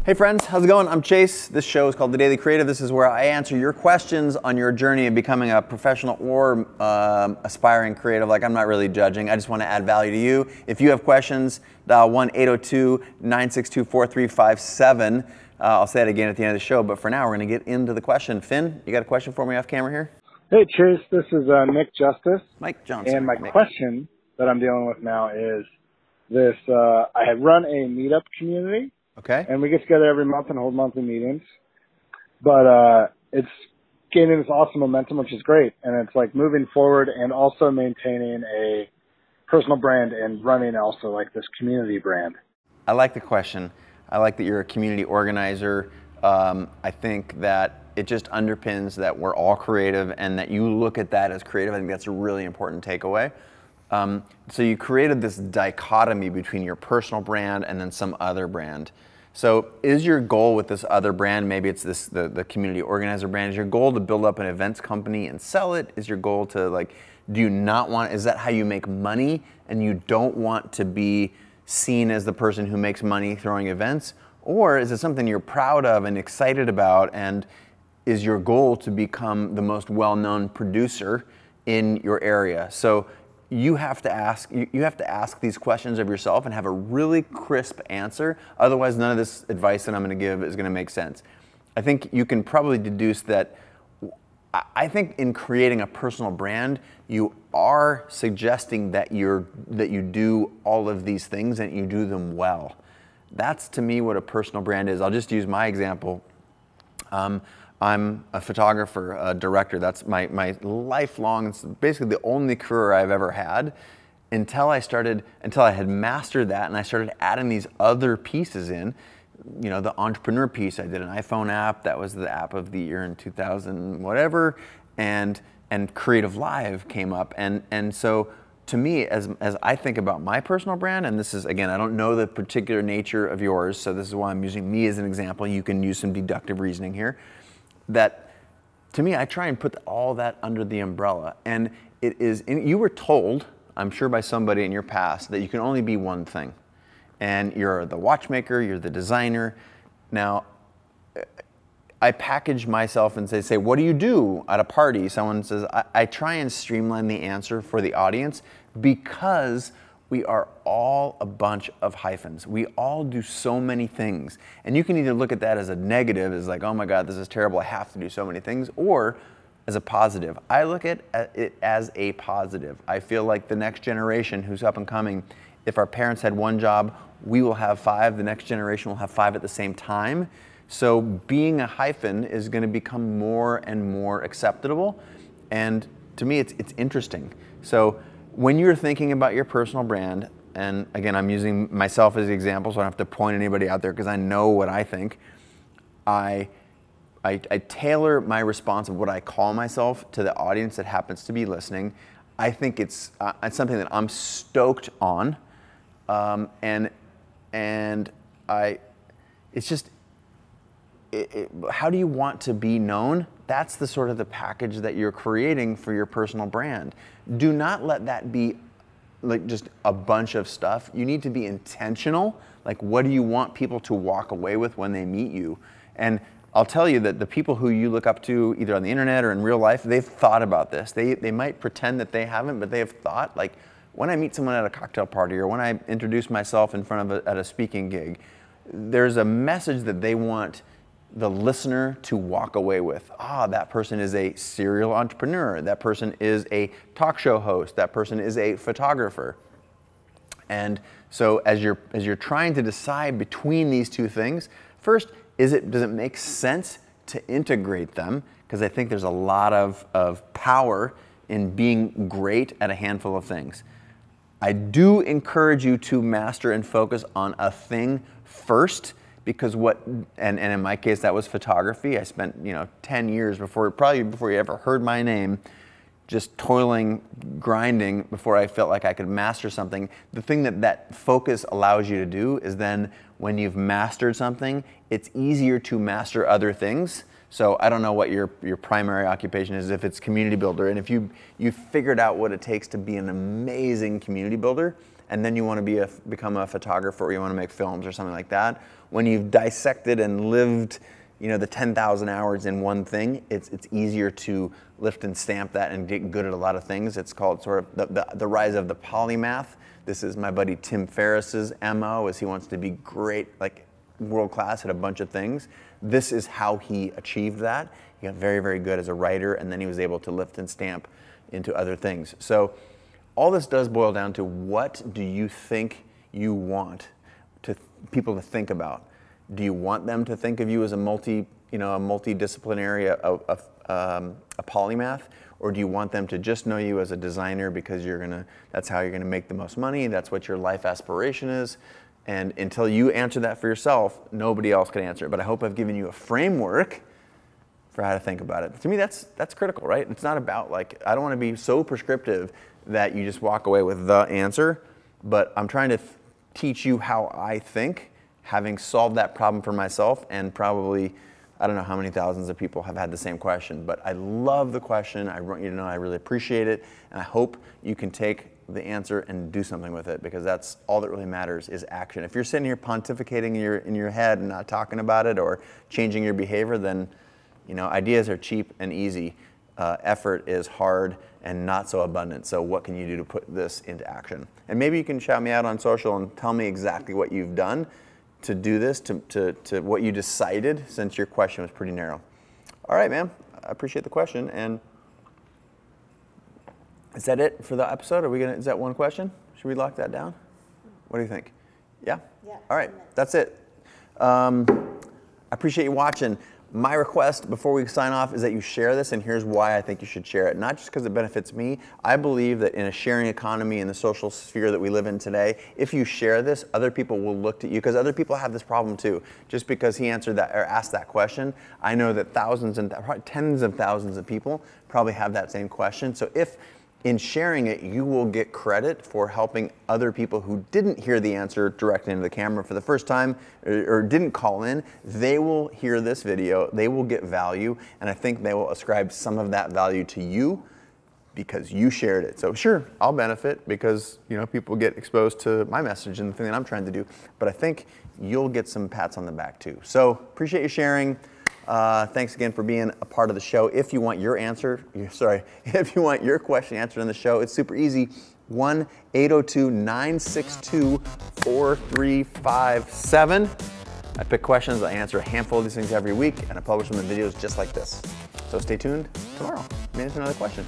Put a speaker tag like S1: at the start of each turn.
S1: Hey friends, how's it going? I'm Chase. This show is called The Daily Creative. This is where I answer your questions on your journey of becoming a professional or aspiring creative. Like, I'm not really judging. I just want to add value to you. If you have questions, dial 1-802-962-4357. I'll say it again at the end of the show, but for now, we're going to get into the question. Finn, you got a question for me off camera here?
S2: Hey Chase, this is Nick Justice.
S1: Mike Johnson.
S2: And my question that I'm dealing with now is this, I had run a meetup community.
S1: Okay.
S2: And we get together every month and hold monthly meetings. But it's gaining this awesome momentum, which is great. And it's like moving forward and also maintaining a personal brand and running also like this community brand.
S1: I like the question. I like that you're a community organizer. I think that it just underpins that we're all creative and that you look at that as creative. I think that's a really important takeaway. So you created this dichotomy between your personal brand and then some other brand. So is your goal with this other brand, maybe it's this the community organizer brand, is your goal to build up an events company and sell it? Is your goal to like, do you not want, is that how you make money and you don't want to be seen as the person who makes money throwing events? Or is it something you're proud of and excited about, and is your goal to become the most well-known producer in your area? So you have to ask these questions of yourself and have a really crisp answer. Otherwise, none of this advice that I'm going to give is going to make sense. I think you can probably deduce that. I think in creating a personal brand, you are suggesting that you do all of these things and you do them well. That's to me what a personal brand is. I'll just use my example. I'm a photographer, a director. That's my lifelong, it's basically the only career I've ever had until I had mastered that and I started adding these other pieces in. You know, the entrepreneur piece, I did an iPhone app, that was the app of the year in 2000 whatever, and CreativeLive came up. And so to me, as I think about my personal brand, and this is, again, I don't know the particular nature of yours, so this is why I'm using me as an example. You can use some deductive reasoning here. That, to me, I try and put all that under the umbrella. And it is, you were told, I'm sure by somebody in your past, that you can only be one thing. And you're the watchmaker, you're the designer. Now, I package myself and say, what do you do at a party? Someone says, I try and streamline the answer for the audience because we are all a bunch of hyphens. We all do so many things. And you can either look at that as a negative, as like, oh my God, this is terrible, I have to do so many things, or as a positive. I look at it as a positive. I feel like the next generation who's up and coming, if our parents had one job, we will have 5, the next generation will have 5 at the same time. So being a hyphen is gonna become more and more acceptable. And to me, it's interesting. So when you're thinking about your personal brand, and again, I'm using myself as an example, so I don't have to point anybody out there because I know what I think. I tailor my response of what I call myself to the audience that happens to be listening. I think it's something that I'm stoked on, how do you want to be known? That's the sort of the package that you're creating for your personal brand. Do not let that be like just a bunch of stuff. You need to be intentional. Like, what do you want people to walk away with when they meet you? And I'll tell you that the people who you look up to, either on the internet or in real life, they've thought about this. They might pretend that they haven't, but they have thought, like, when I meet someone at a cocktail party or when I introduce myself in front of at a speaking gig, there's a message that they want the listener to walk away with. That person is a serial entrepreneur. That person is a talk show host. That person is a photographer. And so as you're trying to decide between these two things, first, does it make sense to integrate them? Because I think there's a lot of power in being great at a handful of things. I do encourage you to master and focus on a thing first, because and in my case, that was photography. I spent 10 years probably before you ever heard my name, just toiling, grinding before I felt like I could master something. The thing that focus allows you to do is then when you've mastered something, it's easier to master other things. So I don't know what your primary occupation is, if it's community builder, and if you figured out what it takes to be an amazing community builder, and then you want to become a photographer, or you want to make films or something like that, when you've dissected and lived, you know, the 10,000 hours in one thing, it's easier to lift and stamp that and get good at a lot of things. It's called sort of the rise of the polymath. This is my buddy Tim Ferriss's MO, is he wants to be great, like world class at a bunch of things. This is how he achieved that. He got very, very good as a writer, and then he was able to lift and stamp into other things. So all this does boil down to, what do you think you want people to think about? Do you want them to think of you as a multidisciplinary, a polymath, or do you want them to just know you as a designer because that's how you're gonna make the most money, that's what your life aspiration is? And until you answer that for yourself, nobody else can answer it. But I hope I've given you a framework for how to think about it. To me, that's critical, right? It's not about, like, I don't want to be so prescriptive that you just walk away with the answer, but I'm trying to teach you how I think, having solved that problem for myself, and probably, I don't know how many thousands of people have had the same question, but I love the question. I want you to know I really appreciate it, and I hope you can take the answer and do something with it, because that's all that really matters, is action. If you're sitting here pontificating in your head and not talking about it or changing your behavior, then, you know, ideas are cheap and easy. Effort is hard and not so abundant. So what can you do to put this into action? And maybe you can shout me out on social and tell me exactly what you've done to do this, to what you decided, since your question was pretty narrow. All right, man. I appreciate the question. And is that it for the episode? Is that one question? Should we lock that down? What do you think? Yeah?
S3: Yeah.
S1: All right, that's it. I appreciate you watching. My request before we sign off is that you share this, and here's why I think you should share it. Not just because it benefits me. I believe that in a sharing economy, in the social sphere that we live in today, if you share this, other people will look to you, because other people have this problem too. Just because he answered that or asked that question, I know that thousands and probably tens of thousands of people probably have that same question. So if in sharing it, you will get credit for helping other people who didn't hear the answer directly into the camera for the first time, or didn't call in. They will hear this video, they will get value, and I think they will ascribe some of that value to you because you shared it. So sure, I'll benefit because, you know, people get exposed to my message and the thing that I'm trying to do, but I think you'll get some pats on the back too. So appreciate you sharing. Thanks again for being a part of the show. If you want your if you want your question answered on the show, it's super easy. 1-802-962-4357. I pick questions, I answer a handful of these things every week, and I publish them in videos just like this. So stay tuned tomorrow. Maybe it's another question.